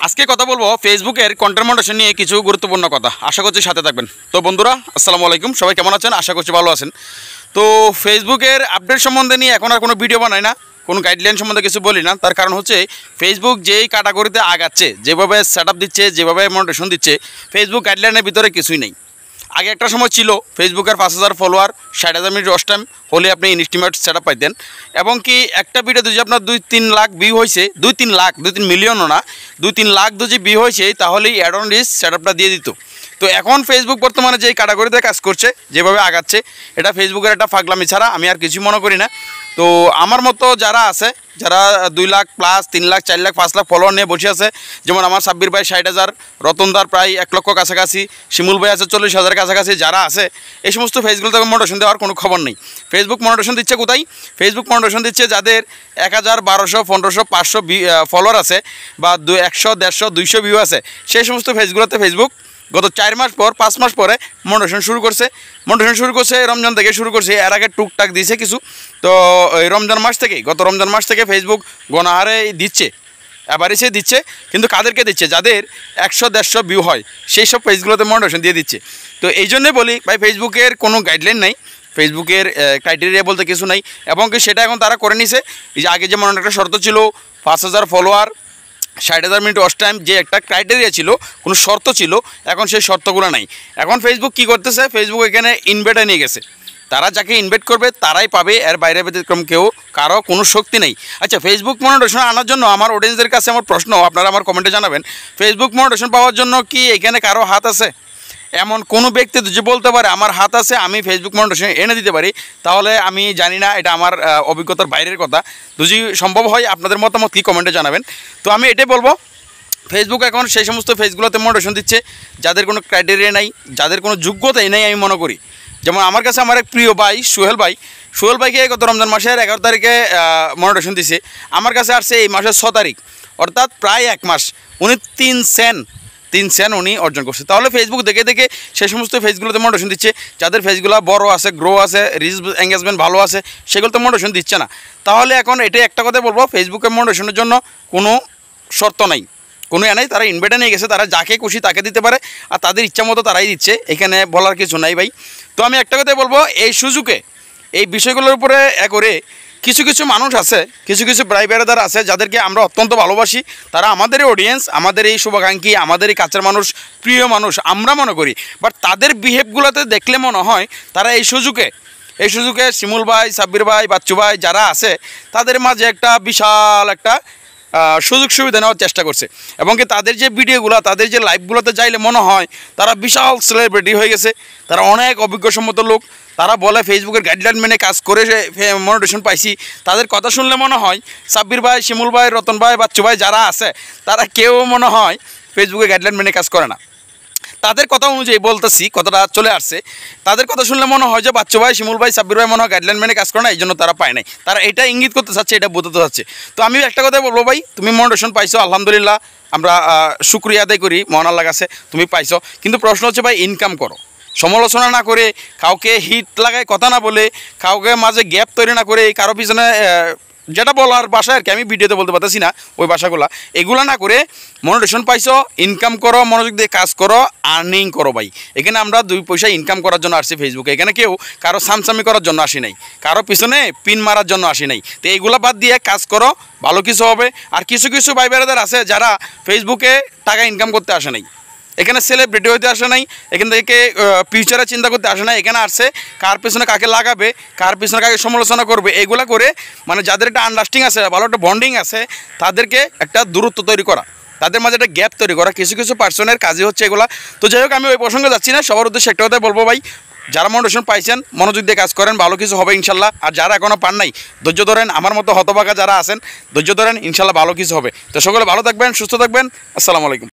আজকে কথা বলবো ফেসবুকের কন্টেন্ট মডারেশন নিয়ে কিছু গুরুত্বপূর্ণ কথা। আশা করছি সাথে থাকবেন। তো বন্ধুরা, আসসালামু আলাইকুম, সবাই কেমন আছেন? আশা করছি ভালো আছেন। তো ফেসবুকের আপডেট সম্বন্ধে নিয়ে এখন আর কোনো ভিডিও বানাই না, কোনো গাইডলাইন সম্বন্ধে কিছু বলি না। তার কারণ হচ্ছে ফেসবুক যেই ক্যাটাগরিতে আগাচ্ছে, যেভাবে সেট আপ দিচ্ছে, যেভাবে মডারেশন দিচ্ছে, ফেসবুক গাইডলাইনের ভিতরে কিছুই নেই। আগে একটা সময় ছিল ফেসবুকের 5,000 ফলোয়ার, 60,000 মিনিট ওয়াচ টাইম হলে আপনি ইনস্টিমেট সেট আপ পাইতেন, এবং কি একটা ভিডিও যদি আপনার 2-3 লাখ ভিউ হয়েছে, 2-3 মিলিয়নও না, 2-3 লাখ যদি ভিউ হয়েছে, তাহলেই অ্যাড অন রিচ সেট আপটা দিয়ে দিত। তো এখন ফেসবুক বর্তমানে যে ক্যাটাগরিতে কাজ করছে, যেভাবে আগাচ্ছে, এটা ফেসবুকের একটা পাগলামি ছাড়া আমি আর কিছু মনে করি না। তো আমার মতো যারা আছে, যারা 2 লাখ প্লাস, 3 লাখ, 4 লাখ, 5 লাখ ফলোয়ার নিয়ে বসে আছে, যেমন আমার সাব্বির ভাই 60,000, রতনদার প্রায় 1 লক্ষ কাছাকাছি, শিমুল ভাই আছে 40,000 কাছাকাছি, যারা আছে এই সমস্ত ফেসগুলোতে মনিটাইজেশন দেওয়ার কোনো খবর নেই। ফেসবুক মনিটাইজেশন দিচ্ছে কোথায়? ফেসবুক মনিটাইজেশন দিচ্ছে যাদের 1000, 1200, 1500, 500 ফলোয়ার আছে, বা 100, 150, 200 ভিউ আছে, সেই সমস্ত ফেসগুলোতে ফেসবুক গত 4 মাস পর, 5 মাস পরে মনিটাইজেশন শুরু করছে। রমজান থেকে শুরু করছে, এর আগে টুকটাক দিয়েছে কিছু। তো এই গত রমজান মাস থেকে ফেসবুক গণহারে দিচ্ছে, এবারে দিচ্ছে। কিন্তু কাদেরকে দিচ্ছে? যাদের 100, 150 ভিউ হয়, সেই সব পেজগুলোতে মনিটাইজেশন দিয়ে দিচ্ছে। তো এই জন্যই বলি ভাই, ফেসবুকের কোনো গাইডলাইন নাই, ফেসবুকের ক্রাইটেরিয়া বলতে কিছু নাই। এবং কি সেটা এখন তারা করে নিছে। এই যে আগে যেমন একটা শর্ত ছিল 5,000 ফলোয়ার, 60,000 মিনিট ওয়াচ টাইম, যে একটা ক্রাইটেরিয়া ছিল, কোনো শর্ত ছিল, এখন সেই শর্তগুলো নাই। এখন ফেসবুক কি করতেছে? ফেসবুক এখানে ইনভাইটে নিয়ে গেছে। তারা যাকে ইনভাইট করবে তারাই পাবে, এর বাইরে ব্যতিক্রম কেউ কারো কোনো শক্তি নেই। আচ্ছা, ফেসবুক মনিটাইজেশন আনার জন্য আমার অডিয়েন্সদের কাছে আমার প্রশ্ন, আপনারা আমার কমেন্টে জানাবেন, ফেসবুক মনিটাইজেশন পাওয়ার জন্য কি এখানে কারো হাত আছে? এমন কোনো ব্যক্তি যে বলতে পারে আমার হাত আছে, আমি ফেসবুক মনিটাইজেশন এনে দিতে পারি, তাহলে আমি জানি না, এটা আমার অভিজ্ঞতার বাইরের কথা। যদি সম্ভব হয় আপনাদের মতামত কি কমেন্টে জানাবেন। তো আমি এটাই বলবো, ফেসবুক এখন সেই সমস্ত ফেসগুলোতে মনিটাইজেশন দিচ্ছে যাদের কোনো ক্রাইটেরিয়া নাই, যাদের কোনো যোগ্যতাই নেই আমি মনে করি। যেমন আমার কাছে আমার এক প্রিয় ভাই সোহেল ভাইকে গত রমজান মাসের 11 তারিখে মনিটাইজেশন দিছে। আমার কাছে আসছে এই মাসের 6 তারিখ, অর্থাৎ প্রায় 1 মাস। উনি 3 সেন্ট উনি অর্জন করছে। তাহলে ফেসবুক দেখে দেখে সেই সমস্ত ফেসগুলোতে মনিটাইজেশন দিচ্ছে, যাদের ফেসগুলো বড় আছে, গ্রো আছে, রিচ এঙ্গেজমেন্ট ভালো আছে, সেগুলোতে মনিটাইজেশন দিচ্ছে না। তাহলে এখন এটাই একটা কথা বলবো, ফেসবুকের মনিটাইজেশনের জন্য কোনো শর্ত নাই, কোনো নাই। তারা ইনভাইটে নিয়ে গেছে, তারা যাকে খুশি তাকে দিতে পারে, আর তাদের ইচ্ছা মতো তারাই দিচ্ছে, এখানে বলার কিছু নাই ভাই। তো আমি একটা কথাই বলবো, এই সুযোগে এই বিষয়গুলোর উপরে করে কিছু কিছু মানুষ আছে, কিছু ভাই বেড়াদার আছে, যাদেরকে আমরা অত্যন্ত ভালোবাসি, তারা আমাদেরই অডিয়েন্স, আমাদের এই শুভাকাঙ্ক্ষী, আমাদেরই কাছের মানুষ, প্রিয় মানুষ আমরা মনে করি। বাট তাদের বিহেভগুলোতে দেখলে মনে হয় তারা এই সুযোগে শিমুল ভাই, সাব্বির ভাই, বাচ্চু ভাই যারা আছে, তাদের মাঝে একটা বিশাল একটা সুযোগ সুবিধা নেওয়ার চেষ্টা করছে। এবং কি তাদের যে ভিডিওগুলো, তাদের যে লাইভগুলোতে যাইলে মনে হয় তারা বিশাল সেলিব্রিটি হয়ে গেছে, তারা অনেক অভিজ্ঞসম্মত লোক। তারা বলে ফেসবুকের গাইডলাইন মেনে কাজ করে মনিটাইজেশন পাইছি। তাদের কথা শুনলে মনে হয় সাব্বির ভাই, শিমুল ভাই, রতন ভাই, বাচ্চু ভাই যারা আছে, তারা কেউ মনে হয় ফেসবুকের গাইডলাইন মেনে কাজ করে না। তাদের কথা অনুযায়ী বলতেছি, কথাটা চলে আসছে, তাদের কথা শুনলে মনে হয় যে বাচ্চু ভাই, শিমুল ভাই, সাব্বির ভাই মনে হয় গাইডলাইন মেনে কাজ করে না, এই জন্য তারা পায় নাই। তারা এটা ইঙ্গিত করতে চাচ্ছে, এটা বোঝাতে চাচ্ছে। তো আমি একটা কথাই বলবো ভাই, তুমি মনিটাইজেশন পাইছো, আলহামদুলিল্লাহ, আমরা শুকরিয়া আদায় করি মহান আল্লাহর কাছে, তুমি পাইছো। কিন্তু প্রশ্ন হচ্ছে ভাই, ইনকাম করো, সমালোচনা না করে, কাউকে হিট লাগায় কথা না বলে, কাউকে মাঝে গ্যাপ তৈরি না করে, কারো পিছনে যেটা বলার ভাষা আর কি, আমি ভিডিওতে বলতে পারতেছি না ওই ভাষাগুলো, এগুলো না করে মনিটাইজেশন পাইছো, ইনকাম করো, মনোযোগ দিয়ে কাজ করো, আর্নিং করো ভাই। এখানে আমরা 2 পয়সা ইনকাম করার জন্য আসছি ফেসবুকে, এখানে কেউ কারো সামসামি করার জন্য আসি নাই, কারো পিছনে পিন মারার জন্য আসি নাই। তো এইগুলো বাদ দিয়ে কাজ করো, ভালো কিছু হবে। আর কিছু ভাই বেড়াদার আছে যারা ফেসবুকে টাকা ইনকাম করতে আসে নাই, এখানে সেলিব্রিটি হইতে আসে নাই, এখান থেকে ফিউচারে চিন্তা করতে আসে নাই, এখানে আসছে কার পিছনে কাকে লাগাবে, কার পিছনে কাকে সমালোচনা করবে, এগুলা করে মানে যাদের একটা আন্ডারস্ট্যান্ডিং আছে, ভালো একটা বন্ডিং আছে, তাদেরকে একটা দূরত্ব তৈরি করা, তাদের মাঝে একটা গ্যাপ তৈরি করা, কিছু পার্সনের কাজই হচ্ছে এগুলা। তো যাই হোক, আমি ওই প্রসঙ্গে যাচ্ছি না, সবার উদ্দেশ্যে একটা কথাই বলবো ভাই, যারা মনিটাইজেশন পাইছেন মনোযোগ দিয়ে কাজ করেন, ভালো কিছু হবে ইনশাল্লাহ। আর যারা এখনও পান নাই, ধৈর্য ধরেন, আমার মতো হতভাগা যারা আছেন, ধৈর্য ধরেন, ইনশাল্লাহ ভালো কিছু হবে। তো সকলে ভালো থাকবেন, সুস্থ থাকবেন, আসসালামু আলাইকুম।